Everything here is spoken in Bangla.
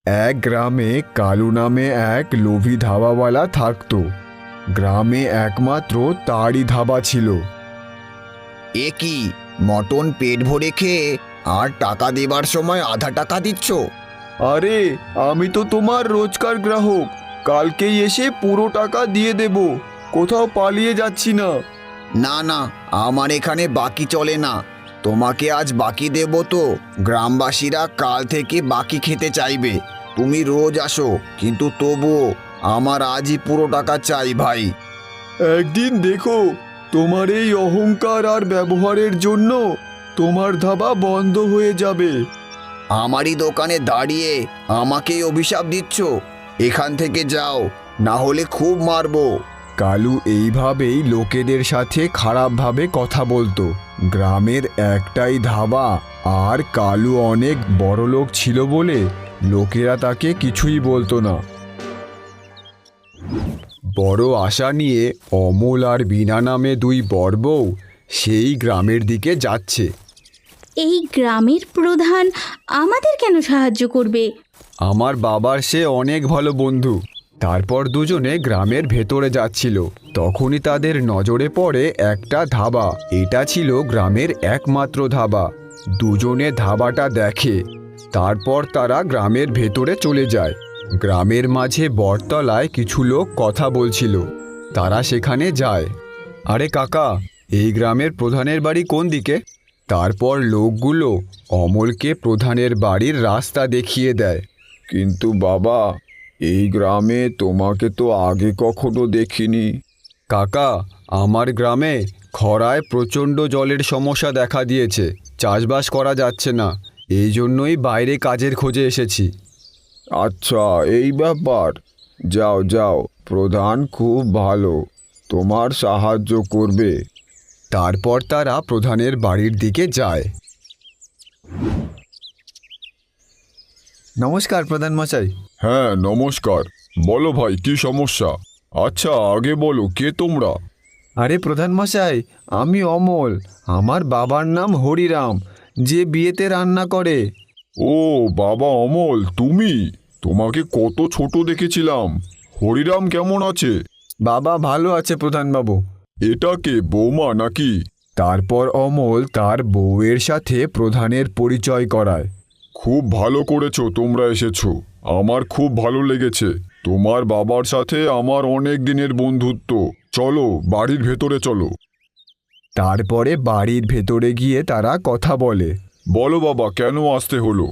এক গ্রামে কালু নামে এক লোভী ধাবাওয়ালা থাকতো। গ্রামে একমাত্র তারই ধাবা ছিল। এ কি, মটন পেট ভরে খেয়ে আর টাকা দেবার সময় আধা টাকা দিচ্ছ? আরে, আমি তো তোমার রোজকার গ্রাহক। কালকেই এসে পুরো টাকা দিয়ে দেব। কোথাও পালিয়ে যাচ্ছি না। না না, আমার এখানে বাকি চলে না। তোমাকে আজ বাকি দেব তো গ্রামবাসীরা কাল থেকে বাকি খেতে চাইবে। তুমি রোজ আসো, কিন্তু তবুও আমার আজই পুরো টাকা চাই ভাই। একদিন দেখো, তোমার এই অহংকার আর ব্যবহারের জন্য তোমার ধাবা বন্ধ হয়ে যাবে। আমারই দোকানে দাঁড়িয়ে আমাকেই অভিশাপ দিচ্ছ? এখান থেকে যাও, না হলে খুব মারবো। কালু এইভাবেই লোকেদের সাথে খারাপভাবে কথা বলতো। গ্রামের একটাই ধাবা, আর কালু অনেক বড়লোক ছিল বলে লোকেরা তাকে কিছুই বলতো না। বড় আশা নিয়ে অমল আর বিনা নামে দুই বড়বউ সেই গ্রামের দিকে যাচ্ছে। এই গ্রামের প্রধান আমাদের কেন সাহায্য করবে? আমার বাবার সে অনেক ভালো বন্ধু। তারপর দুজনে গ্রামের ভেতরে যাচ্ছিল। তখনই তাদের নজরে পড়ে একটা ধাবা। এটা ছিল গ্রামের একমাত্র ধাবা। দুজনে ধাবাটা দেখে। তারপর তারা গ্রামের ভেতরে চলে যায়। গ্রামের মাঝে বটতলায় কিছু লোক কথা বলছিল। তারা সেখানে যায়। আরে কাকা, এই গ্রামের প্রধানের বাড়ি কোন দিকে? তারপর লোকগুলো অমলকে প্রধানের বাড়ির রাস্তা দেখিয়ে দেয়। কিন্তু বাবা, এই গ্রামে তোমাকে তো আগে কখনো দেখিনি। কাকা, আমার গ্রামে খরায় প্রচণ্ড জলের সমস্যা দেখা দিয়েছে। চাষবাস করা যাচ্ছে না, এই জন্যই বাইরে কাজের খোঁজে এসেছি। আচ্ছা, এই ব্যাপার। যাও যাও, প্রধান খুব ভালো, তোমার সাহায্য করবে। তারপর তারা প্রধানের বাড়ির দিকে যায়। নমস্কার প্রধান মশাই। হ্যাঁ নমস্কার। বলো ভাই, কি সমস্যা? আচ্ছা আগে বলো, কে তোমরা? আরে প্রধান মশাই, আমি অমল। আমার বাবার নাম হরিরাম, যে বিয়েতে রান্না করে। ও বাবা অমল, তুমি? তোমাকে কত ছোট দেখেছিলাম। হরিরাম কেমন আছে? বাবা ভালো আছে প্রধানবাবু। এটা কে, বৌমা নাকি? তারপর অমল তার বউয়ের সাথে প্রধানের পরিচয় করায়। খুব ভালো করেছো তোমরা এসেছো, আমার খুব ভালো লেগেছে। তোমার বাবার সাথে আমার অনেক দিনের বন্ধুত্ব। চলো বাড়ির ভেতরে চলো। তারপরে বাড়ির ভেতরে গিয়ে তারা কথা বলে। বলো বাবা, কেন আসতে হলো?